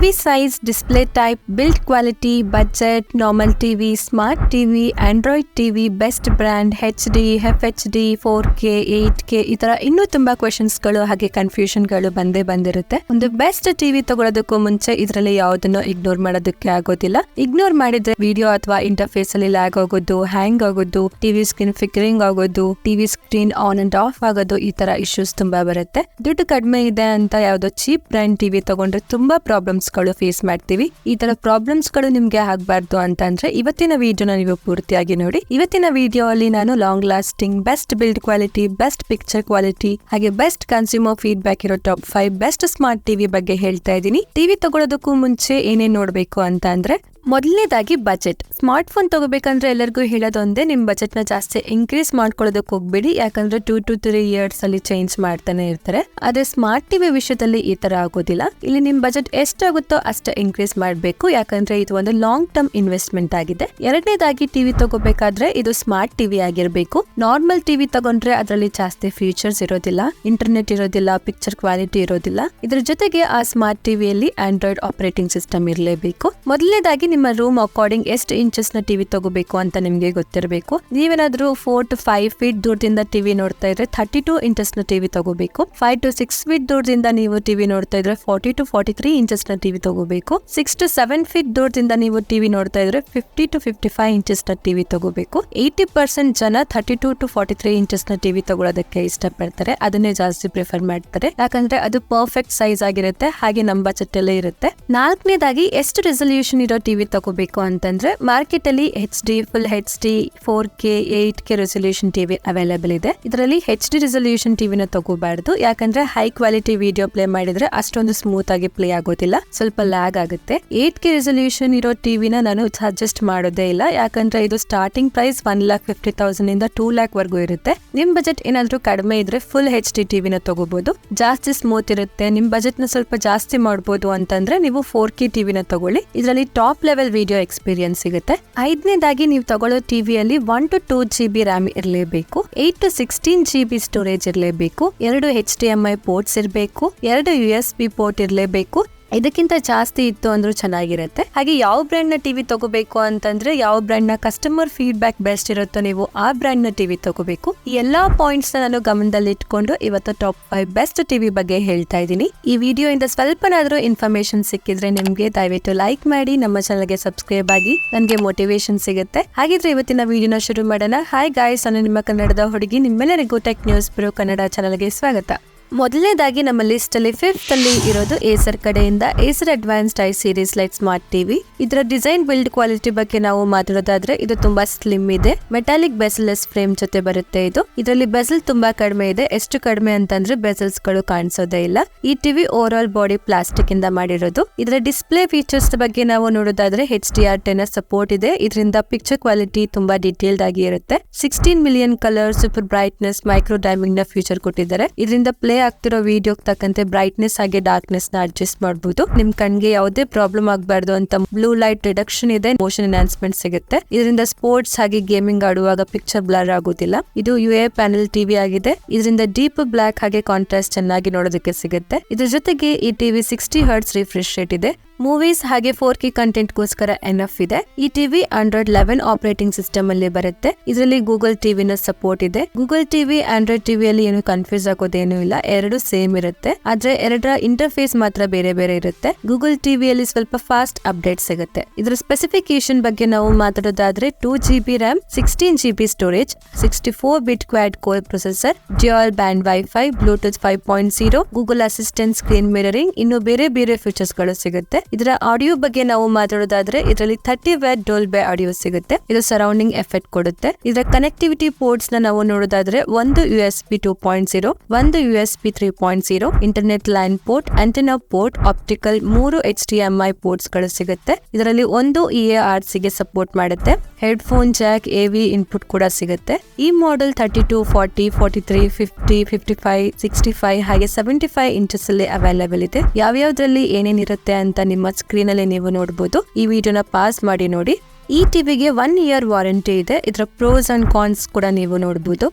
TV size, display type, build quality, budget, normal TV, smart TV, Android TV, best brand, HD, FHD, 4K, 8K ಈ ತರ ಇನ್ನೂ ತುಂಬಾ ಕ್ವೆಶನ್ಸ್ಗಳು ಹಾಗೆ ಕನ್ಫ್ಯೂಷನ್ಗಳು ಬಂದಿರುತ್ತೆ. ಒಂದು ಬೆಸ್ಟ್ ಟಿವಿ ತಗೊಳ್ಳೋದಕ್ಕೂ ಮುಂಚೆ ಇದರಲ್ಲಿ ಯಾವುದನ್ನು ಇಗ್ನೋರ್ ಮಾಡೋದಕ್ಕೆ ಆಗೋದಿಲ್ಲ. ಇಗ್ನೋರ್ ಮಾಡಿದ್ರೆ ವಿಡಿಯೋ ಅಥವಾ ಇಂಟರ್ಫೇಸ್ ಅಲ್ಲಿ ಲ್ಯಾಗ್ ಆಗೋದು, ಹ್ಯಾಂಗ್ ಆಗೋದು, ಟಿವಿ ಸ್ಕ್ರೀನ್ ಫ್ಲಿಕರಿಂಗ್ ಆಗೋದು, TV screen on and of ಆಗೋದು, ಈ ತರ ಇಶ್ಯೂಸ್ ತುಂಬಾ ಬರುತ್ತೆ. ದುಡ್ಡು ಕಡಿಮೆ ಇದೆ ಅಂತ ಯಾವ್ದೋ ಚೀಪ್ ಬ್ರ್ಯಾಂಡ್ ಟಿವಿ ತಗೊಂಡ್ರೆ ತುಂಬಾ ಪ್ರಾಬ್ಲಮ್ಸ್ ಗಳು ಫೇಸ್ ಮಾಡ್ತೀವಿ. ಈ ತರ ಪ್ರಾಬ್ಲಮ್ಸ್ ಗಳು ನಿಮ್ಗೆ ಆಗ್ಬಾರ್ದು ಅಂತಂದ್ರೆ ಇವತ್ತಿನ ವಿಡಿಯೋನ ನೀವು ಪೂರ್ತಿಯಾಗಿ ನೋಡಿ. ಇವತ್ತಿನ ವಿಡಿಯೋ ಅಲ್ಲಿ ನಾನು long lasting, best build quality, best picture quality ಹಾಗೆ ಬೆಸ್ಟ್ ಕನ್ಸ್ಯೂಮರ್ ಫೀಡ್ಬ್ಯಾಕ್ ಇರೋ ಟಾಪ್ 5 ಬೆಸ್ಟ್ ಸ್ಮಾರ್ಟ್ ಟಿವಿ ಬಗ್ಗೆ ಹೇಳ್ತಾ ಇದ್ದೀನಿ. ಟಿವಿ ತಗೊಳ್ಳೋದಕ್ಕೂ ಮುಂಚೆ ಏನೇನ್ ನೋಡ್ಬೇಕು ಅಂತ ಅಂದ್ರೆ ಮೊದಲನೇದಾಗಿ ಬಜೆಟ್. ಸ್ಮಾರ್ಟ್ ಫೋನ್ ತಗೋಬೇಕಂದ್ರೆ ಎಲ್ಲರಿಗೂ ಹೇಳೋದೊಂದೇ, ನಿಮ್ ಬಜೆಟ್ ನ ಜಾಸ್ತಿ ಇನ್ಕ್ರೀಸ್ ಮಾಡ್ಕೊಳ್ಳೋದಕ್ಕೆ ಹೋಗ್ಬೇಡಿ, ಯಾಕಂದ್ರೆ 2 to 3 years ಅಲ್ಲಿ ಚೇಂಜ್ ಮಾಡ್ತಾನೆ ಇರ್ತಾರೆ. ಆದ್ರೆ ಸ್ಮಾರ್ಟ್ ಟಿವಿ ವಿಷಯದಲ್ಲಿ ಈ ತರ ಆಗೋದಿಲ್ಲ. ಇಲ್ಲಿ ನಿಮ್ ಬಜೆಟ್ ಎಷ್ಟಾಗುತ್ತೋ ಅಷ್ಟೇ ಇನ್ಕ್ರೀಸ್ ಮಾಡ್ಬೇಕು, ಯಾಕಂದ್ರೆ ಇದು ಒಂದು ಲಾಂಗ್ ಟರ್ಮ್ ಇನ್ವೆಸ್ಟ್ಮೆಂಟ್ ಆಗಿದೆ. ಎರಡನೇದಾಗಿ ಟಿವಿ ತಗೋಬೇಕಾದ್ರೆ ಇದು ಸ್ಮಾರ್ಟ್ ಟಿವಿ ಆಗಿರ್ಬೇಕು. ನಾರ್ಮಲ್ ಟಿವಿ ತಗೊಂಡ್ರೆ ಅದರಲ್ಲಿ ಜಾಸ್ತಿ ಫೀಚರ್ಸ್ ಇರೋದಿಲ್ಲ, ಇಂಟರ್ನೆಟ್ ಇರೋದಿಲ್ಲ, ಪಿಕ್ಚರ್ ಕ್ವಾಲಿಟಿ ಇರೋದಿಲ್ಲ. ಇದ್ರ ಜೊತೆಗೆ ಆ ಸ್ಮಾರ್ಟ್ ಟಿವಿಯಲ್ಲಿ ಆಂಡ್ರಾಯ್ಡ್ ಆಪರೇಟಿಂಗ್ ಸಿಸ್ಟಮ್ ಇರಲೇಬೇಕು. ಮೊದಲನೇದಾಗಿ ನಿಮ್ಮ ರೂಮ್ ಅಕಾರ್ಡಿಂಗ್ ಎಷ್ಟು ಇಂಚಸ್ ನ ಟಿವಿ ತಗೋಬೇಕು ಅಂತ ನಿಮ್ಗೆ ಗೊತ್ತಿರಬೇಕು. ನೀವೇನಾದ್ರೂ 4 to 5 feet ದೂರದಿಂದ ಟಿವಿ ನೋಡ್ತಾ ಇದ್ರೆ 32 inches ನ ಟಿವಿ ತಗೋಬೇಕು. 5 to 6 feet ದೂರದಿಂದ ನೀವು ಟಿವಿ ನೋಡ್ತಾ ಇದ್ರೆ 40 to 43 inches ನ ಟಿವಿ ತಗೋಬೇಕು. 6 to 7 feet ದೂರದಿಂದ ನೀವು ಟಿವಿ ನೋಡ್ತಾ ಇದ್ರೆ 50 to 55 inches ನ ಟಿವಿ ತಗೋಬೇಕು. 80% ಜನ 32 to 43 inches ನ ಟಿವಿ ತಗೊಳ್ಳೋದಕ್ಕೆ ಇಷ್ಟಪಡ್ತಾರೆ, ಅದನ್ನೇ ಜಾಸ್ತಿ ಪ್ರಿಫರ್ ಮಾಡ್ತಾರೆ, ಯಾಕಂದ್ರೆ ಅದು ಪರ್ಫೆಕ್ಟ್ ಸೈಜ್ ಆಗಿರುತ್ತೆ, ಹಾಗೆ ನಮ್ಮ ಬಜೆಟ್ ಅಲ್ಲೇ ಇರುತ್ತೆ. ನಾಲ್ಕನೇದಾಗಿ ಎಷ್ಟು ರೆಸಲ್ಯೂಷನ್ ಇರೋ ಟಿವಿ ತಗೋಬೇಕು ಅಂತಂದ್ರೆ ಮಾರ್ಕೆಟ್ ಅಲ್ಲಿ HD, full HD, 4K, 8K resolution TV available ಇದೆ. ಇದರಲ್ಲಿ HD ರೆಸಲ್ಯೂಷನ್ ಟಿವಿನ ತಗೋಬಾರ್ದು, ಯಾಕಂದ್ರೆ ಹೈ ಕ್ವಾಲಿಟಿ ವಿಡಿಯೋ ಪ್ಲೇ ಮಾಡಿದ್ರೆ ಅಷ್ಟೊಂದು ಸ್ಮೂತ್ ಆಗಿ ಪ್ಲೇ ಆಗೋದಿಲ್ಲ, ಸ್ವಲ್ಪ ಲ್ಯಾಗ್ ಆಗುತ್ತೆ. 8K ರೆಸಲ್ಯೂಷನ್ ಇರೋ ಟಿವಿನ ನಾನು ಸಜೆಸ್ಟ್ ಮಾಡೋದೇ ಇಲ್ಲ, ಯಾಕಂದ್ರೆ ಇದು ಸ್ಟಾರ್ಟಿಂಗ್ ಪ್ರೈಸ್ 1,50,000 ಇಂದ 2 lakh ವರೆಗೂ ಇರುತ್ತೆ. ನಿಮ್ ಬಜೆಟ್ ಏನಾದ್ರೂ ಕಡಿಮೆ ಇದ್ರೆ ಫುಲ್ HD ಟಿವಿನ ತಗೋಬಹುದು, ಜಾಸ್ತಿ ಸ್ಮೂತ್ ಇರುತ್ತೆ. ನಿಮ್ ಬಜೆಟ್ ನ ಸ್ವಲ್ಪ ಜಾಸ್ತಿ ಮಾಡಬಹುದು ಅಂತಂದ್ರೆ ನೀವು 4K ಟಿವಿನ ತಗೊಳ್ಳಿ, ಇದರಲ್ಲಿ ಟಾಪ್ ಲೆವೆಲ್ ವಿಡಿಯೋ ಎಕ್ಸ್ಪೀರಿಯನ್ಸ್ ಸಿಗುತ್ತೆ. ಐದನೇದಾಗಿ ನೀವು ತಗೊಳ್ಳೋ ಟಿವಿಯಲ್ಲಿ 1 to 2 GB ರ್ಯಾಮ್ ಇರಲೇಬೇಕು, 8 to 16 GB ಸ್ಟೋರೇಜ್ ಇರಲೇಬೇಕು, 2 HDMI ಪೋರ್ಟ್ಸ್ ಇರಬೇಕು, 2 USB ಪೋರ್ಟ್ ಇರಲೇಬೇಕು. ಇದಕ್ಕಿಂತ ಜಾಸ್ತಿ ಇತ್ತು ಅಂದ್ರೂ ಚೆನ್ನಾಗಿರುತ್ತೆ. ಹಾಗೆ ಯಾವ ಬ್ರ್ಯಾಂಡ್ ನ ಟಿವಿ ತಗೋಬೇಕು ಅಂತಂದ್ರೆ ಯಾವ ಬ್ರ್ಯಾಂಡ್ ನ ಕಸ್ಟಮರ್ ಫೀಡ್ಬ್ಯಾಕ್ ಬೆಸ್ಟ್ ಇರುತ್ತೋ ನೀವು ಆ ಬ್ರ್ಯಾಂಡ್ ನ ಟಿವಿ ತಗೋಬೇಕು. ಈ ಎಲ್ಲಾ ಪಾಯಿಂಟ್ಸ್ ನಾನು ಗಮನದಲ್ಲಿ ಇಟ್ಕೊಂಡು ಇವತ್ತು ಟಾಪ್ 5 ಬೆಸ್ಟ್ ಟಿವಿ ಬಗ್ಗೆ ಹೇಳ್ತಾ ಇದ್ದೀನಿ. ಈ ವಿಡಿಯೋ ಇಂದ ಸ್ವಲ್ಪನಾದ್ರೂ ಇನ್ಫಾರ್ಮೇಶನ್ ಸಿಕ್ಕಿದ್ರೆ ನಿಮ್ಗೆ ದಯವಿಟ್ಟು ಲೈಕ್ ಮಾಡಿ, ನಮ್ಮ ಚಾನಲ್ಗೆ ಸಬ್ಸ್ಕ್ರೈಬ್ ಆಗಿ, ನನಗೆ ಮೋಟಿವೇಶನ್ ಸಿಗುತ್ತೆ. ಹಾಗಿದ್ರೆ ಇವತ್ತಿನ ವಿಡಿಯೋನ ಶುರು ಮಾಡೋಣ. ಹಾಯ್ ಗಾಯ್ಸ್, ನಾನು ನಿಮ್ಮ ಕನ್ನಡದ ಹುಡುಗಿ. ನಿಮ್ಮೆಲ್ಲರಿಗೂ ಟೆಕ್ ನ್ಯೂಸ್ ಬ್ರೋ ಕನ್ನಡ ಚಾನಲ್ಗೆ ಸ್ವಾಗತ. ಮೊದಲನೇದಾಗಿ ನಮ್ಮ ಲಿಸ್ಟ್ ಅಲ್ಲಿ 5th ಅಲ್ಲಿ ಇರೋದು ಏಸರ್ ಕಡೆಯಿಂದ Acer advanced I series light smart TV. ಇದರ ಡಿಸೈನ್ ಬಿಲ್ಡ್ ಕ್ವಾಲಿಟಿ ಬಗ್ಗೆ ನಾವು ಮಾತಾಡೋದಾದ್ರೆ ಇದು ತುಂಬಾ ಸ್ಲಿಮ್ ಇದೆ, ಮೆಟಾಲಿಕ್ ಬೆಸಲ್ಲೆಸ್ ಫ್ರೇಮ್ ಜೊತೆ ಬರುತ್ತೆ. ಇದರಲ್ಲಿ ಬೆಸಲ್ ತುಂಬಾ ಕಡಿಮೆ ಇದೆ, ಎಷ್ಟು ಕಡಿಮೆ ಅಂತಂದ್ರೆ ಬೆಸಲ್ಸ್ ಗಳು ಕಾಣಿಸೋದೇ ಇಲ್ಲ. ಈ TV over all body plastic ಇಂದ ಮಾಡಿರೋದು. ಇದರ ಡಿಸ್ಪ್ಲೇ ಫೀಚರ್ಸ್ ಬಗ್ಗೆ ನಾವು ನೋಡೋದಾದ್ರೆ HDR10 ಸಪೋರ್ಟ್ ಇದೆ. ಇದರಿಂದ ಪಿಕ್ಚರ್ ಕ್ವಾಲಿಟಿ ತುಂಬಾ ಡೀಟೇಲ್ಡ್ ಆಗಿ ಇರುತ್ತೆ. 16 million colour, super brightness, micro dimming ನ ಫೀಚರ್ ಕೊಟ್ಟಿದ್ದಾರೆ. ಇದರಿಂದ ಪ್ಲೇ ಆಗ್ತಿರೋ ವಿಡಿಯೋ ತಕ್ಕಂತೆ ಬ್ರೈಟ್ನೆಸ್ ಹಾಗೆ ಡಾರ್ಕ್ನೆಸ್ ನ ಅಡ್ಜಸ್ಟ್ ಮಾಡಬಹುದು. ನಿಮ್ ಕಣ್ಗೆ ಯಾವುದೇ ಪ್ರಾಬ್ಲಮ್ ಆಗಬಾರ್ದು ಅಂತ ಬ್ಲೂ ಲೈಟ್ ರಿಡಕ್ಷನ್ ಇದೆ, ಮೋಷನ್ ಎನ್ಹಾನ್ಸ್ಮೆಂಟ್ ಸಿಗುತ್ತೆ. ಇದರಿಂದ ಸ್ಪೋರ್ಟ್ಸ್ ಹಾಗೆ ಗೇಮಿಂಗ್ ಆಡುವಾಗ ಪಿಕ್ಚರ್ ಬ್ಲರ್ ಆಗೋದಿಲ್ಲ. ಇದು UA ಪ್ಯಾನೆಲ್ ಟಿವಿ ಆಗಿದೆ. ಇದರಿಂದ ಡೀಪ್ ಬ್ಲಾಕ್ ಹಾಗೆ ಕಾಂಟ್ರಾಸ್ಟ್ ಚೆನ್ನಾಗಿ ನೋಡೋದಕ್ಕೆ ಸಿಗುತ್ತೆ. ಇದ್ರ ಜೊತೆಗೆ ಈ ಟಿವಿ 60 Hz ರಿಫ್ರೆಶ್ ರೇಟ್ ಇದೆ. ಮೂವೀಸ್ ಹಾಗೆ 4K ಕಂಟೆಂಟ್ ಗೋಸ್ಕರ ಎನಫ್ ಇದೆ. ಈ ಟಿವಿ Android 11 ಆಪರೇಟಿಂಗ್ ಸಿಸ್ಟಮ್ ಅಲ್ಲಿ ಬರುತ್ತೆ. ಇದರಲ್ಲಿ ಗೂಗಲ್ ಟಿವಿನ ಸಪೋರ್ಟ್ ಇದೆ. ಗೂಗಲ್ ಟಿವಿ ಆಂಡ್ರಾಯ್ಡ್ ಟಿವಿಯಲ್ಲಿ ಏನು ಕನ್ಫ್ಯೂಸ್ ಆಗೋದೇನು ಇಲ್ಲ, ಎರಡು ಸೇಮ್ ಇರುತ್ತೆ. ಆದ್ರೆ ಎರಡರ ಇಂಟರ್ಫೇಸ್ ಮಾತ್ರ ಬೇರೆ ಬೇರೆ ಇರುತ್ತೆ. ಗೂಗಲ್ ಟಿವಿಯಲ್ಲಿ ಸ್ವಲ್ಪ ಫಾಸ್ಟ್ ಅಪ್ಡೇಟ್ ಸಿಗುತ್ತೆ. ಇದರ ಸ್ಪೆಸಿಫಿಕೇಶನ್ ಬಗ್ಗೆ ನಾವು ಮಾತಾಡೋದಾದ್ರೆ 2 GB RAM, 16 GB storage, 64-bit quad core processor, dual band wifi, Bluetooth 5.0, Google assistant, screen mirroring, ಇನ್ನು ಬೇರೆ ಬೇರೆ ಫೀಚರ್ಸ್ ಗಳು ಸಿಗುತ್ತೆ. ಇದರ ಆಡಿಯೋ ಬಗ್ಗೆ ನಾವು ಮಾತಾಡೋದಾದ್ರೆ ಇದರಲ್ಲಿ 30 Watt ಡೋಲ್ಬೆ ಆಡಿಯೋ ಸಿಗುತ್ತೆ. ಇದು ಸರೌಂಡಿಂಗ್ ಎಫೆಕ್ಟ್ ಕೊಡುತ್ತೆ. ಇದರ ಕನೆಕ್ಟಿವಿಟಿ ಪೋರ್ಟ್ಸ್ ನಾವು ನೋಡೋದಾದ್ರೆ ಒಂದು USB 2.0, ಒಂದು USB 3.0, internet line port, antenna port, optical, 3 HDMI ports ಗಳು ಸಿಗುತ್ತೆ. ಇದರಲ್ಲಿ ಒಂದು EARC ಗೆ ಸಪೋರ್ಟ್ ಮಾಡುತ್ತೆ. ಹೆಡ್ಫೋನ್ ಜಾಕ್, AV ಇನ್ಪುಟ್ ಕೂಡ ಸಿಗುತ್ತೆ. ಈ ಮಾಡೆಲ್ 32, 40, 43, 50, 55, 65 ಹಾಗೆ 75 ಇಂಚಸ್ ಅಲ್ಲಿ ಅವೈಲೇಬಲ್ ಇದೆ. ಯಾವ್ಯಾವ್ದ್ರಲ್ಲಿ ಏನೇನಿರುತ್ತೆ ಅಂತ ನಿಮ್ಮ ಸ್ಕ್ರೀನ್ ಅಲ್ಲಿ ನೀವು ನೋಡಬಹುದು. ಈ ವಿಡಿಯೋನ ಪಾಸ್ ಮಾಡಿ ನೋಡಿ. ಈ ಟಿವಿಗೆ 1 year ವಾರಂಟಿ ಇದೆ. ಇದರ ಪ್ರೋಸ್ ಅಂಡ್ ಕಾನ್ಸ್ ಕೂಡ ನೀವು ನೋಡಬಹುದು.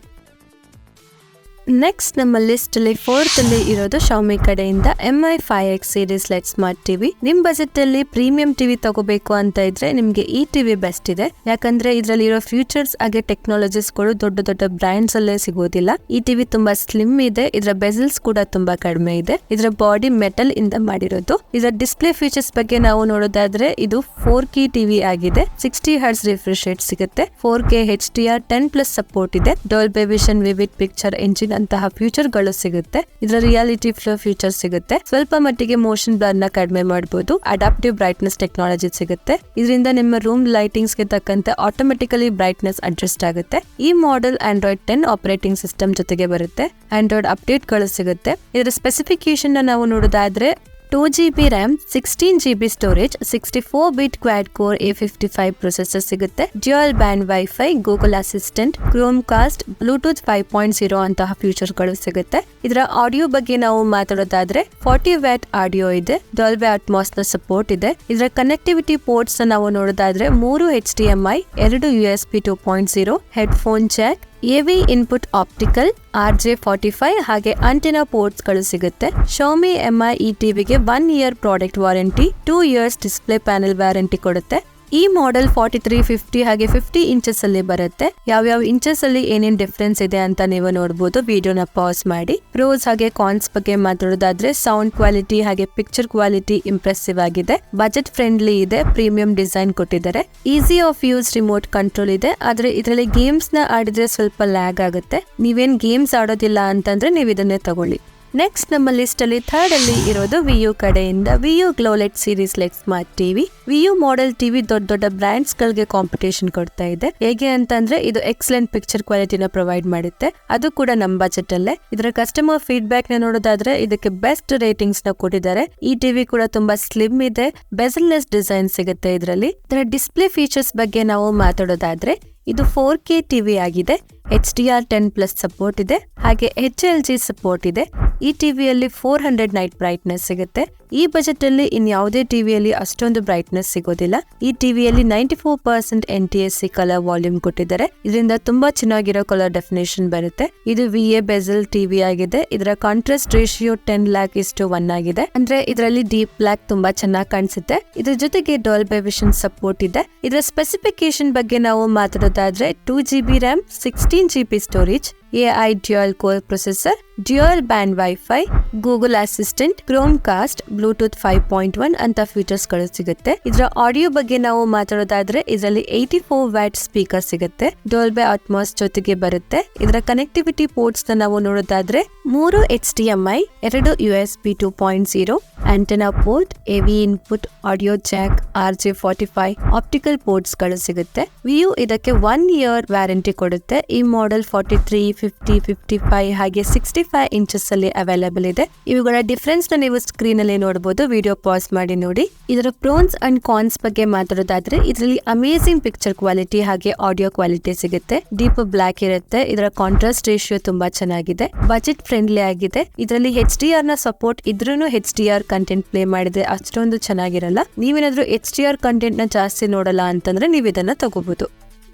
ನೆಕ್ಸ್ಟ್ ನಮ್ಮ ಲಿಸ್ಟ್ ಅಲ್ಲಿ 4th ಅಲ್ಲಿ ಇರೋದು Xiaomi ಕಡೆಯಿಂದ MI 5X series light smart TV. ನಿಮ್ ಬಜೆಟ್ ಅಲ್ಲಿ ಪ್ರೀಮಿಯಂ ಟಿವಿ ತಗೋಬೇಕು ಅಂತ ಇದ್ರೆ ನಿಮ್ಗೆ ಈ ಟಿವಿ ಬೆಸ್ಟ್ ಇದೆ. ಯಾಕಂದ್ರೆ ಇದ್ರಲ್ಲಿ ಇರೋ ಫ್ಯೂಚರ್ಸ್ ಹಾಗೆ ಟೆಕ್ನಾಲಜೀಸ್ ಗಳು ದೊಡ್ಡ ದೊಡ್ಡ ಬ್ರ್ಯಾಂಡ್ಸ್ ಅಲ್ಲೇ ಸಿಗೋದಿಲ್ಲ. ಈ ಟಿವಿ ತುಂಬಾ ಸ್ಲಿಮ್ ಇದೆ. ಇದರ ಬೆಸಲ್ಸ್ ಕೂಡ ತುಂಬಾ ಕಡಿಮೆ ಇದೆ. ಇದರ ಬಾಡಿ ಮೆಟಲ್ ಇಂದ ಮಾಡಿರೋದು. ಇದರ ಡಿಸ್ಪ್ಲೇ ಫೀಚರ್ಸ್ ಬಗ್ಗೆ ನಾವು ನೋಡೋದಾದ್ರೆ ಇದು 4K ಟಿವಿ ಆಗಿದೆ. 60 Hz ರಿಫ್ರೆಶ್ ರೇಟ್ ಸಿಗುತ್ತೆ. 4K HDR 10+ ಸಪೋರ್ಟ್ ಇದೆ. Dolby vision, vivid picture engine ಅಂತಹ ಫ್ಯೂಚರ್ ಗಳು ಸಿಗುತ್ತೆ. ಇದರ ರಿಯಾಲಿಟಿ ಫ್ಲೋ ಫ್ಯೂಚರ್ ಸಿಗುತ್ತೆ. ಸ್ವಲ್ಪ ಮಟ್ಟಿಗೆ ಮೋಷನ್ ಬ್ಲರ್ ನ ಕಡಿಮೆ ಮಾಡಬಹುದು. ಅಡಾಪ್ಟಿವ್ ಬ್ರೈಟ್ನೆಸ್ ಟೆಕ್ನಾಲಜಿ ಸಿಗುತ್ತೆ. ಇದರಿಂದ ನಿಮ್ಮ ರೂಮ್ ಲೈಟಿಂಗ್ಸ್ ಗೆ ತಕ್ಕಂತೆ ಆಟೋಮೆಟಿಕಲಿ ಬ್ರೈಟ್ನೆಸ್ ಅಡ್ಜಸ್ಟ್ ಆಗುತ್ತೆ. ಈ ಮಾಡೆಲ್ Android 10 ಆಪರೇಟಿಂಗ್ ಸಿಸ್ಟಮ್ ಜೊತೆಗೆ ಬರುತ್ತೆ. Android ಅಪ್ಡೇಟ್ ಗಳು ಸಿಗುತ್ತೆ. ಇದರ ಸ್ಪೆಸಿಫಿಕೇಶನ್ ನಾವು ನೋಡೋದಾದ್ರೆ 2GB RAM, 16GB storage, 64-bit quad core A55 processor ಸಿಗುತ್ತೆ. Dual band wifi, Google assistant, Chromecast, Bluetooth 5.0 ಅಂತಹ ಫೀಚರ್ ಗಳು ಸಿಗುತ್ತೆ. ಇದರ ಆಡಿಯೋ ಬಗ್ಗೆ ನಾವು ಮಾತಾಡೋದಾದ್ರೆ 40 ವ್ಯಾಟ್ ಆಡಿಯೋ ಇದೆ. ಡಾಲ್ಬಿ ಅಟ್ಮಾಸ್ ನ ಸಪೋರ್ಟ್ ಇದೆ. ಇದರ ಕನೆಕ್ಟಿವಿಟಿ ಪೋರ್ಟ್ಸ್ ನಾವು ನೋಡೋದಾದ್ರೆ 3 HDMI, 2 USB 2.0, headphone Jack, AV input optical, RJ45 ಹಾಗೆ ಆಂಟೆನಾ ಪೋರ್ಟ್ಸ್ ಗಳು ಸಿಗುತ್ತೆ. Xiaomi MI ಈ ಟಿವಿಗೆ 1 year product warranty, 2 years display panel warranty ಕೊಡುತ್ತೆ. ಈ ಮಾಡೆಲ್ 43, 50 ಹಾಗೆ 50 ಇಂಚಸ್ ಅಲ್ಲಿ ಬರುತ್ತೆ. ಯಾವ್ಯಾವ ಇಂಚಸ್ ಅಲ್ಲಿ ಏನೇನ್ ಡಿಫ್ರೆನ್ಸ್ ಇದೆ ಅಂತ ನೀವು ನೋಡಬಹುದು. ವಿಡಿಯೋನ ಪಾಸ್ ಮಾಡಿ. ಪ್ರೋಸ್ ಹಾಗೆ ಕಾನ್ಸ್ ಬಗ್ಗೆ ಮಾತಾಡೋದಾದ್ರೆ ಸೌಂಡ್ ಕ್ವಾಲಿಟಿ ಹಾಗೆ ಪಿಕ್ಚರ್ ಕ್ವಾಲಿಟಿ ಇಂಪ್ರೆಸಿವ್ ಆಗಿದೆ. ಬಜೆಟ್ ಫ್ರೆಂಡ್ಲಿ ಇದೆ. ಪ್ರೀಮಿಯಂ ಡಿಸೈನ್ ಕೊಟ್ಟಿದ್ದಾರೆ. Easy of use remote control ಇದೆ. ಆದ್ರೆ ಇದರಲ್ಲಿ ಗೇಮ್ಸ್ ನ ಆಡಿದ್ರೆ ಸ್ವಲ್ಪ ಲ್ಯಾಗ್ ಆಗುತ್ತೆ. ನೀವೇನ್ ಗೇಮ್ಸ್ ಆಡೋದಿಲ್ಲ ಅಂತಂದ್ರೆ ನೀವು ಇದನ್ನೇ ತಗೊಳ್ಳಿ. ನೆಕ್ಸ್ಟ್ ನಮ್ಮ ಲಿಸ್ಟ್ ಅಲ್ಲಿ 3rd ಅಲ್ಲಿ ಇರೋದು Viu ಕಡೆಯಿಂದ Viu GloLED series light smart TV. Viu model TV ದೊಡ್ಡ ದೊಡ್ಡ ಬ್ರ್ಯಾಂಡ್ಸ್ ಗಳಿಗೆ ಕಾಂಪಿಟೇಷನ್ ಕೊಡ್ತಾ ಇದೆ. ಹೇಗೆ ಅಂತಂದ್ರೆ ಇದು ಎಕ್ಸಲೆಂಟ್ ಪಿಕ್ಚರ್ ಕ್ವಾಲಿಟಿನ ಪ್ರೊವೈಡ್ ಮಾಡುತ್ತೆ. ಅದು ಕೂಡ ನಮ್ಮ ಬಜೆಟ್ ಅಲ್ಲೇ. ಇದರ ಕಸ್ಟಮರ್ ಫೀಡ್ಬ್ಯಾಕ್ ನ ನೋಡೋದಾದ್ರೆ ಇದಕ್ಕೆ ಬೆಸ್ಟ್ ರೇಟಿಂಗ್ಸ್ ನ ಕೊಟ್ಟಿದ್ದಾರೆ. ಈ ಟಿವಿ ಕೂಡ ತುಂಬಾ ಸ್ಲಿಮ್ ಇದೆ. ಬೆಸಲ್ಲೆಸ್ ಡಿಸೈನ್ ಸಿಗುತ್ತೆ ಇದರಲ್ಲಿ. ಇದರ ಡಿಸ್ಪ್ಲೇ ಫೀಚರ್ಸ್ ಬಗ್ಗೆ ನಾವು ಮಾತಾಡೋದಾದ್ರೆ ಇದು 4K ಟಿವಿ ಆಗಿದೆ. HDR 10+ ಸಪೋರ್ಟ್ ಇದೆ ಹಾಗೆ HLG ಸಪೋರ್ಟ್ ಇದೆ. ಈ ಟಿವಿಯಲ್ಲಿ 400 ನೈಟ್ ಬ್ರೈಟ್ನೆಸ್ ಸಿಗುತ್ತೆ. ಈ ಬಜೆಟ್ ಅಲ್ಲಿ ಇನ್ಯಾವುದೇ ಟಿವಿಯಲ್ಲಿ ಅಷ್ಟೊಂದು ಬ್ರೈಟ್ನೆಸ್ ಸಿಗೋದಿಲ್ಲ. ಈ ಟಿವಿಯಲ್ಲಿ 94% NTSC ಕಲರ್ ವಾಲ್ಯೂಮ್ ಕೊಟ್ಟಿದ್ದಾರೆ. ಇದರಿಂದ ತುಂಬಾ ಚೆನ್ನಾಗಿರೋ ಕಲರ್ ಡೆಫಿನೇಷನ್ ಬರುತ್ತೆ. ಇದು VA ಬೆಸಲ್ ಟಿವಿ ಆಗಿದೆ. ಇದರ ಕಾಂಟ್ರಾಸ್ಟ್ ರೇಷಿಯೋ 10:1 ಆಗಿದೆ. ಅಂದ್ರೆ ಇದರಲ್ಲಿ ಡೀಪ್ ಬ್ಲಾಕ್ ತುಂಬಾ ಚೆನ್ನಾಗಿ ಕಾಣಿಸುತ್ತೆ. ಇದ್ರ ಜೊತೆಗೆ ಡಾಲ್ಬಿ ವಿಷನ್ ಸಪೋರ್ಟ್ ಇದೆ. ಇದರ ಸ್ಪೆಸಿಫಿಕೇಶನ್ ಬಗ್ಗೆ ನಾವು ಮಾತಾಡೋದಾದ್ರೆ 2GB RAM, 16GB ಸ್ಟೋರೇಜ್, AI dual core processor, dual band wifi, Google assistant, Chromecast, Bluetooth 5.1 ಅಂತ ಫೀಚರ್ಸ್ ಗಳು ಸಿಗುತ್ತೆ. ಇದರ ಆಡಿಯೋ ಬಗ್ಗೆ ನಾವು ಮಾತಾಡೋದಾದ್ರೆ ಇದರಲ್ಲಿ 84 ವ್ಯಾಟ್ ಸ್ಪೀಕರ್ ಸಿಗುತ್ತೆ. ಡಾಲ್ಬಿ ಅಟ್ಮಾಸ್ ಜೊತೆಗೆ ಬರುತ್ತೆ. ಇದರ ಕನೆಕ್ಟಿವಿಟಿ ಪೋರ್ಟ್ಸ್ ನಾವು ನೋಡೋದಾದ್ರೆ 3 HDMI, 2 USB 2.0, antenna port, AV input, audio jack, RJ45 optical ports ಗಳು ಸಿಗುತ್ತೆ. Viu ಇದಕ್ಕೆ 1 year ವ್ಯಾರಂಟಿ ಕೊಡುತ್ತೆ. ಈ ಮಾಡೆಲ್ 43, 50, 55 ಹಾಗೆ 65 ಇಂಚಸ್ ಅಲ್ಲಿ ಅವೈಲೇಬಲ್ ಇದೆ. ಇವುಗಳ ಡಿಫರೆನ್ಸ್ ನ ನೀವು ಸ್ಕ್ರೀನ್ ಅಲ್ಲಿ ನೋಡಬಹುದು. ವಿಡಿಯೋ ಪಾಸ್ ಮಾಡಿ ನೋಡಿ. ಇದರ ಪ್ರೋನ್ಸ್ ಅಂಡ್ ಕಾನ್ಸ್ ಬಗ್ಗೆ ಮಾತಾಡೋದಾದ್ರೆ ಇದರಲ್ಲಿ ಅಮೇಸಿಂಗ್ ಪಿಕ್ಚರ್ ಕ್ವಾಲಿಟಿ ಹಾಗೆ ಆಡಿಯೋ ಕ್ವಾಲಿಟಿ ಸಿಗುತ್ತೆ. ಡೀಪ್ ಬ್ಲಾಕ್ ಇರುತ್ತೆ. ಇದರ ಕಾಂಟ್ರಾಸ್ಟ್ ರೇಷಿಯೋ ತುಂಬಾ ಚೆನ್ನಾಗಿದೆ. ಬಜೆಟ್ ಫ್ರೆಂಡ್ಲಿ ಆಗಿದೆ. ಇದರಲ್ಲಿ HDR ನ ಸಪೋರ್ಟ್ ಇದ್ರೂನು HDR ಕಂಟೆಂಟ್ ಪ್ಲೇ ಮಾಡಿದ್ರೆ ಅಷ್ಟೊಂದು ಚೆನ್ನಾಗಿರಲ್ಲ. ನೀವೇನಾದ್ರೂ HDR ಕಂಟೆಂಟ್ ನ ಜಾಸ್ತಿ ನೋಡಲ್ಲ ಅಂತಂದ್ರೆ ನೀವು ಇದನ್ನ ತಗೋಬಹುದು.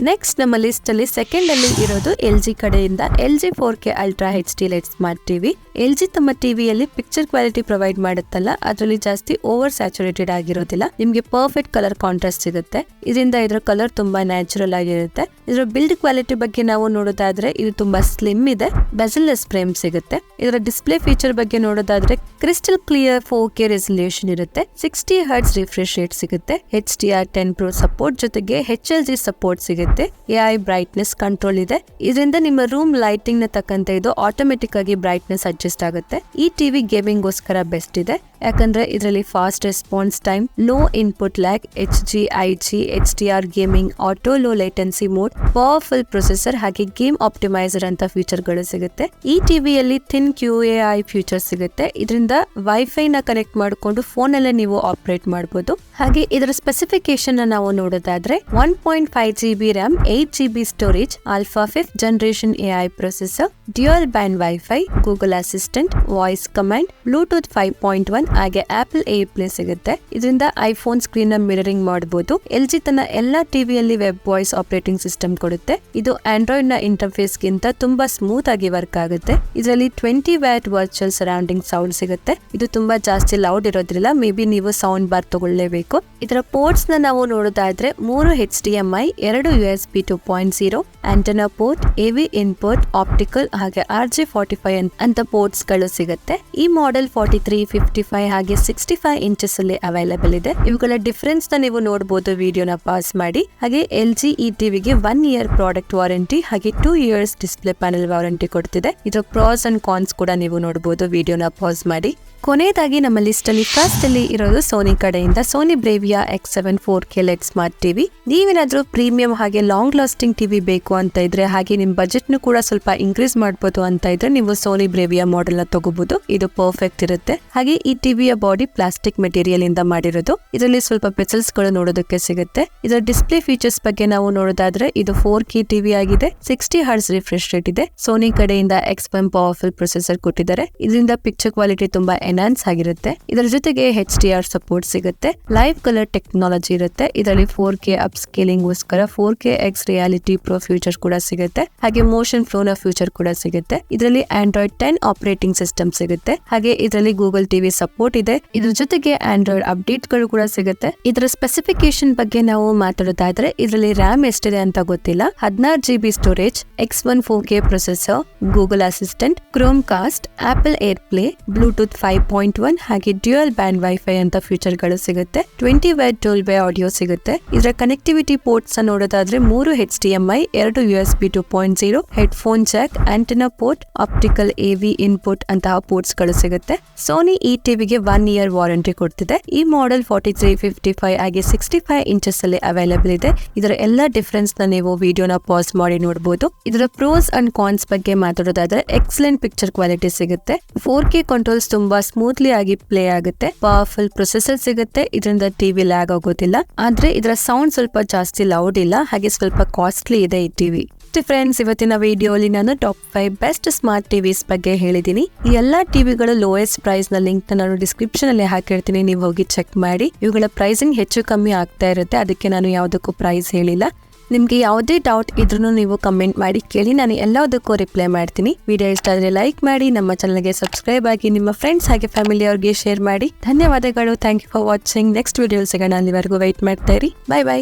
ನೆಕ್ಸ್ಟ್ ನಮ್ಮ ಲಿಸ್ಟ್ ಅಲ್ಲಿ 2nd ಅಲ್ಲಿ ಇರೋದು LG ಕಡೆಯಿಂದ LG 4K ultra HD light smart TV. LG ತಮ್ಮ ಟಿವಿಯಲ್ಲಿ ಪಿಕ್ಚರ್ ಕ್ವಾಲಿಟಿ ಪ್ರೊವೈಡ್ ಮಾಡುತ್ತಲ್ಲ ಅದರಲ್ಲಿ ಜಾಸ್ತಿ ಓವರ್ ಸ್ಯಾಚುರೇಟೆಡ್ ಆಗಿರೋದಿಲ್ಲ. ನಿಮ್ಗೆ ಪರ್ಫೆಕ್ಟ್ ಕಲರ್ ಕಾಂಟ್ರಾಸ್ಟ್ ಸಿಗುತ್ತೆ. ಇದರಿಂದ ಇದರ ಕಲರ್ ತುಂಬಾ ನ್ಯಾಚುರಲ್ ಆಗಿರುತ್ತೆ. ಇದರ ಬಿಲ್ಡ್ ಕ್ವಾಲಿಟಿ ಬಗ್ಗೆ ನಾವು ನೋಡೋದಾದ್ರೆ ಇದು ತುಂಬಾ ಸ್ಲಿಮ್ ಇದೆ. ಬೆಸಲ್ಲೆಸ್ ಫ್ರೇಮ್ ಸಿಗುತ್ತೆ. ಇದರ ಡಿಸ್ಪ್ಲೇ ಫೀಚರ್ ಬಗ್ಗೆ ನೋಡೋದಾದ್ರೆ ಕ್ರಿಸ್ಟಲ್ ಕ್ಲಿಯರ್ 4K ರೆಸಲ್ಯೂಷನ್ ಇರುತ್ತೆ. 60 Hz ರಿಫ್ರೆಶ್ ರೇಟ್ ಸಿಗುತ್ತೆ. HDR 10 Pro ಸಪೋರ್ಟ್ ಜೊತೆಗೆ HLG ಸಪೋರ್ಟ್ ಸಿಗುತ್ತೆ. AI ಬ್ರೈಟ್ನೆಸ್ ಕಂಟ್ರೋಲ್ ಇದೆ. ಇದರಿಂದ ನಿಮ್ಮ ರೂಮ್ ಲೈಟಿಂಗ್ ನ ತಕ್ಕಂತೆ ಇದು ಆಟೋಮೆಟಿಕ್ ಆಗಿ ಬ್ರೈಟ್ನೆಸ್ ಅಡ್ಜಸ್ಟ್ ಆಗುತ್ತೆ. ಈ ಟಿವಿ ಗೇಮಿಂಗ್ ಗೋಸ್ಕರ ಬೆಸ್ಟ್ ಇದೆ. ಯಾಕಂದ್ರೆ ಇದರಲ್ಲಿ fast response time, low input lag, HGIG, HDR gaming, auto low latency mode, powerful processor ಹಾಗೆ ಗೇಮ್ ಆಪ್ಟಿಮೈಸರ್ ಅಂತ ಫೀಚರ್ ಗಳು ಸಿಗುತ್ತೆ. ಈ ಟಿವಿಯಲ್ಲಿ ಥಿನ್ QAI ಫೀಚರ್ ಸಿಗುತ್ತೆ. ಇದರಿಂದ ವೈಫೈ ನ ಕನೆಕ್ಟ್ ಮಾಡಿಕೊಂಡು ಫೋನ್ ಅಲ್ಲೇ ನೀವು ಆಪರೇಟ್ ಮಾಡಬಹುದು. ಹಾಗೆ ಇದರ ಸ್ಪೆಸಿಫಿಕೇಶನ್ ನಾವು ನೋಡೋದಾದ್ರೆ 1.5GB RAM, 8GB storage, alpha 5th generation AI processor, dual band wifi, Google assistant, voice command, Bluetooth 5.1 ಹಾಗೆ ಆಪಲ್ ಏರ್ ಪ್ಲೇ ಸಿಗುತ್ತೆ. ಇದರಿಂದ ಐಫೋನ್ ಸ್ಕ್ರೀನ್ ನ ಮಿರರಿಂಗ್ ಮಾಡಬಹುದು. LG ತನ್ನ ಎಲ್ಲಾ ಟಿವಿಯಲ್ಲಿ ವೆಬ್ ವಾಯ್ಸ್ ಆಪರೇಟಿಂಗ್ ಸಿಸ್ಟಮ್ ಕೊಡುತ್ತೆ. ಇದು ಆಂಡ್ರಾಯ್ಡ್ ನ ಇಂಟರ್ಫೇಸ್ ಗಿಂತ ತುಂಬಾ ಸ್ಮೂತ್ ಆಗಿ ವರ್ಕ್ ಆಗುತ್ತೆ. ಇದರಲ್ಲಿ 20 ವ್ಯಾಟ್ ವರ್ಚುವಲ್ ಸರೌಂಡಿಂಗ್ ಸೌಂಡ್ ಸಿಗುತ್ತೆ. ಇದು ತುಂಬಾ ಜಾಸ್ತಿ ಲೌಡ್ ಇರೋದ್ರಿಂದ ಮೇ ಬಿ ನೀವು ಸೌಂಡ್ ಬಾರ್ ತಗೊಳ್ಳೇಬೇಕು. ಇದರ ಪೋರ್ಟ್ಸ್ ನ ನಾವು ನೋಡೋದಾದ್ರೆ 3 HDMI, 2 USB 2.0, antenna port, AV input, optical ಹಾಗೆ RJ45 ಅಂತ ಪೋರ್ಟ್ಸ್ ಗಳು ಸಿಗುತ್ತೆ. ಈ ಮಾಡೆಲ್ 43, 55 ಹಾಗೆ 65 ಇಂಚಸ್ ಅಲ್ಲಿ ಅವೈಲೇಬಲ್ ಇದೆ. ಇವುಗಳ ಡಿಫರೆನ್ಸ್ ನ ನೀವು ನೋಡಬಹುದು. ವಿಡಿಯೋನ ಪಾಸ್ ಮಾಡಿ. ಹಾಗೆ LG ಈ ಟಿವಿಗೆ 1 ಇಯರ್ ಪ್ರಾಡಕ್ಟ್ ವಾರಂಟಿ ಹಾಗೆ 2 ಇಯರ್ಸ್ ಡಿಸ್ಪ್ಲೇ ಪ್ಯಾನೆಲ್ ವಾರಂಟಿ ಕೊಡ್ತಿದೆ. ಇದರ ಪ್ರಾಸ್ ಅಂಡ್ ಕಾನ್ಸ್ ಕೂಡ ನೀವು ನೋಡಬಹುದು. ವಿಡಿಯೋನ ಪಾಸ್ ಮಾಡಿ. ಕೊನೆಯದಾಗಿ ನಮ್ಮ ಲಿಸ್ಟ್ ಅಲ್ಲಿ ಫಸ್ಟ್ ಅಲ್ಲಿ ಇರೋದು ಸೋನಿ ಕಡೆಯಿಂದ Sony Bravia X7 4K LED smart TV. ನೀವೇನಾದ್ರೂ ಪ್ರೀಮಿಯಂ ಹಾಗೆ ಲಾಂಗ್ ಲಾಸ್ಟಿಂಗ್ ಟಿವಿ ಬೇಕು ಅಂತ ಇದ್ರೆ ಹಾಗೆ ನಿಮ್ ಬಜೆಟ್ ನು ಕೂಡ ಸ್ವಲ್ಪ ಇನ್ಕ್ರೀಸ್ ಮಾಡಬಹುದು ಅಂತ ಇದ್ರೆ ನೀವು ಸೋನಿ ಬ್ರೇವಿಯಾ ಮಾಡೆಲ್ ನ ತಗೋಬಹುದು. ಇದು ಪರ್ಫೆಕ್ಟ್ ಇರುತ್ತೆ. ಹಾಗೆ ಈ ಟಿವಿಯ ಬಾಡಿ ಪ್ಲಾಸ್ಟಿಕ್ ಮೆಟೀರಿಯಲ್ ಇಂದ ಮಾಡಿರೋದು. ಇದರಲ್ಲಿ ಸ್ವಲ್ಪ ಬೆಸಲ್ಸ್ ಗಳು ನೋಡೋದಕ್ಕೆ ಸಿಗುತ್ತೆ. ಇದರ ಡಿಸ್ಪ್ಲೇ ಫೀಚರ್ಸ್ ಬಗ್ಗೆ ನಾವು ನೋಡೋದಾದ್ರೆ ಇದು 4K ಟಿವಿ ಆಗಿದೆ. 60 Hz ರಿಫ್ರೆಶ್ ರೇಟ್ ಇದೆ. ಸೋನಿ ಕಡೆಯಿಂದ X1 ಪವರ್ಫುಲ್ ಪ್ರೊಸೆಸರ್ ಕೊಟ್ಟಿದ್ದಾರೆ. ಇದರಿಂದ ಪಿಕ್ಚರ್ ಕ್ವಾಲಿಟಿ ತುಂಬಾ ಎನ್ಹಾನ್ಸ್ ಆಗಿರುತ್ತೆ. ಇದರ ಜೊತೆಗೆ HDR ಸಪೋರ್ಟ್ ಸಿಗುತ್ತೆ. ಲೈವ್ ಕಲರ್ ಟೆಕ್ನಾಲಜಿ ಇರುತ್ತೆ. ಇದರಲ್ಲಿ 4K ಅಪ್ ಸ್ಕೇಲಿಂಗ್ ಗೋಸ್ಕರ 4K X reality pro future ಕೂಡ ಸಿಗುತ್ತೆ. ಹಾಗೆ ಮೋಷನ್ ಫ್ಲೋ ನ ಫ್ಯೂಚರ್ ಕೂಡ ಸಿಗುತ್ತೆ. ಇದರಲ್ಲಿ ಆಂಡ್ರಾಯ್ಡ್ 10 ಆಪರೇಟಿಂಗ್ ಸಿಸ್ಟಮ್ ಸಿಗುತ್ತೆ. ಹಾಗೆ ಇದರಲ್ಲಿ ಗೂಗಲ್ ಟಿವಿ ಸಪೋರ್ಟ್ ಇದೆ. ಇದ್ರ ಜೊತೆಗೆ ಆಂಡ್ರಾಯ್ಡ್ ಅಪ್ಡೇಟ್ ಗಳು ಕೂಡ ಸಿಗುತ್ತೆ. ಇದರ ಸ್ಪೆಸಿಫಿಕೇಶನ್ ಬಗ್ಗೆ ನಾವು ಮಾತಾಡೋದಾದ್ರೆ ಇದರಲ್ಲಿ ರ್ಯಾಮ್ ಎಷ್ಟಿದೆ ಅಂತ ಗೊತ್ತಿಲ್ಲ. 16 GB storage, X1 4K processor, Google assistant, Chrome cost, apple air play, Bluetooth 5.1 ಹಾಗೆ ಡ್ಯೂಯಲ್ ಬ್ಯಾಂಡ್ ವೈಫೈ ಅಂತ ಫೀಚರ್ ಗಳು ಸಿಗುತ್ತೆ. 20 ವ್ಯಾಟ್ ಡೋಲ್ಬೆ ಆಡಿಯೋ ಸಿಗುತ್ತೆ. ಇದರ ಕನೆಕ್ಟಿವಿಟಿ ಪೋರ್ಟ್ಸ್ ನೋಡೋದಾದ್ರೆ 3 HDMI, 2 USB 2.0, headphone Jack, antenna port, optical AV input ಅಂತಹ ಪೋರ್ಟ್ಸ್ ಗಳು ಸಿಗುತ್ತೆ. ಸೋನಿ ಈ ಟಿವಿಗೆ 1 ಇಯರ್ ವಾರಂಟಿ ಕೊಡ್ತಿದೆ. ಈ ಮಾಡೆಲ್ 43, 55 ಹಾಗೆ 65 ಇಂಚಸ್ ಅಲ್ಲಿ ಅವೈಲೇಬಲ್ ಇದೆ. ಇದರ ಎಲ್ಲಾ ಡಿಫರೆನ್ಸ್ ನ ನೀವು ವಿಡಿಯೋನ ಪಾಸ್ ಮಾಡಿ ನೋಡಬಹುದು. ಇದರ ಪ್ರೋಸ್ ಅಂಡ್ ಕಾನ್ಸ್ ಬಗ್ಗೆ ಮಾತಾಡೋದಾದ್ರೆ ಎಕ್ಸಲೆಂಟ್ ಪಿಕ್ಚರ್ ಕ್ವಾಲಿಟಿ ಸಿಗುತ್ತೆ. 4K ಕಂಟ್ರೋಲ್ಸ್ ತುಂಬಾ ಸ್ಮೂತ್ಲಿ ಆಗಿ ಪ್ಲೇ ಆಗುತ್ತೆ. ಪವರ್ಫುಲ್ ಪ್ರೊಸೆಸರ್ ಸಿಗುತ್ತೆ. ಇದರಿಂದ ಟಿವಿ ಲ್ಯಾಗ್ ಆಗೋದಿಲ್ಲ. ಆದ್ರೆ ಇದರ ಸೌಂಡ್ ಸ್ವಲ್ಪ ಜಾಸ್ತಿ ಲೌಡ್ ಇಲ್ಲ. ಹಾಗೆ ಸ್ವಲ್ಪ ಕಾಸ್ಟ್ಲಿ ಇದೆ ಈ ಟಿವಿ. ಫ್ರೆಂಡ್ಸ್, ಇವತ್ತಿನ ವಿಡಿಯೋಲಿ ನಾನು ಟಾಪ್ 5 ಬೆಸ್ಟ್ ಸ್ಮಾರ್ಟ್ ಟಿವಿಸ್ ಬಗ್ಗೆ ಹೇಳಿದೀನಿ. ಈ ಎಲ್ಲಾ ಟಿವಿಗಳ ಲೋಯೆಸ್ಟ್ ಪ್ರೈಸ್ ನ ಲಿಂಕ್ ನಾನು ಡಿಸ್ಕ್ರಿಪ್ಷನ್ ಅಲ್ಲಿ ಹಾಕಿರ್ತೀನಿ. ನೀವು ಹೋಗಿ ಚೆಕ್ ಮಾಡಿ. ಇವುಗಳ ಪ್ರೈಸಿಂಗ್ ಹೆಚ್ಚು ಕಮ್ಮಿ ಆಗ್ತಾ ಇರುತ್ತೆ. ಅದಕ್ಕೆ ನಾನು ಯಾವುದಕ್ಕೂ ಪ್ರೈಸ್ ಹೇಳಿಲ್ಲ. ನಿಮ್ಗೆ ಯಾವುದೇ ಡೌಟ್ ಇದ್ರೂ ನೀವು ಕಮೆಂಟ್ ಮಾಡಿ ಕೇಳಿ. ನಾನು ಎಲ್ಲದಕ್ಕೂ ರಿಪ್ಲೈ ಮಾಡ್ತೀನಿ. ವಿಡಿಯೋ ಇಷ್ಟ ಆದ್ರೆ ಲೈಕ್ ಮಾಡಿ, ನಮ್ಮ ಚಾನಲ್ಗೆ ಸಬ್ಸ್ಕ್ರೈಬ್ ಆಗಿ, ನಿಮ್ಮ ಫ್ರೆಂಡ್ಸ್ ಹಾಗೆ ಫ್ಯಾಮಿಲಿ ಅವ್ರಿಗೆ ಶೇರ್ ಮಾಡಿ. ಧನ್ಯವಾದಗಳು. Thank you for watching. Next video ಸಿಗೋಣ. ಅಲ್ಲಿವರೆಗೂ ವೆಯ್ಟ್ ಮಾಡ್ತಾ ಇರಿ. Bye by.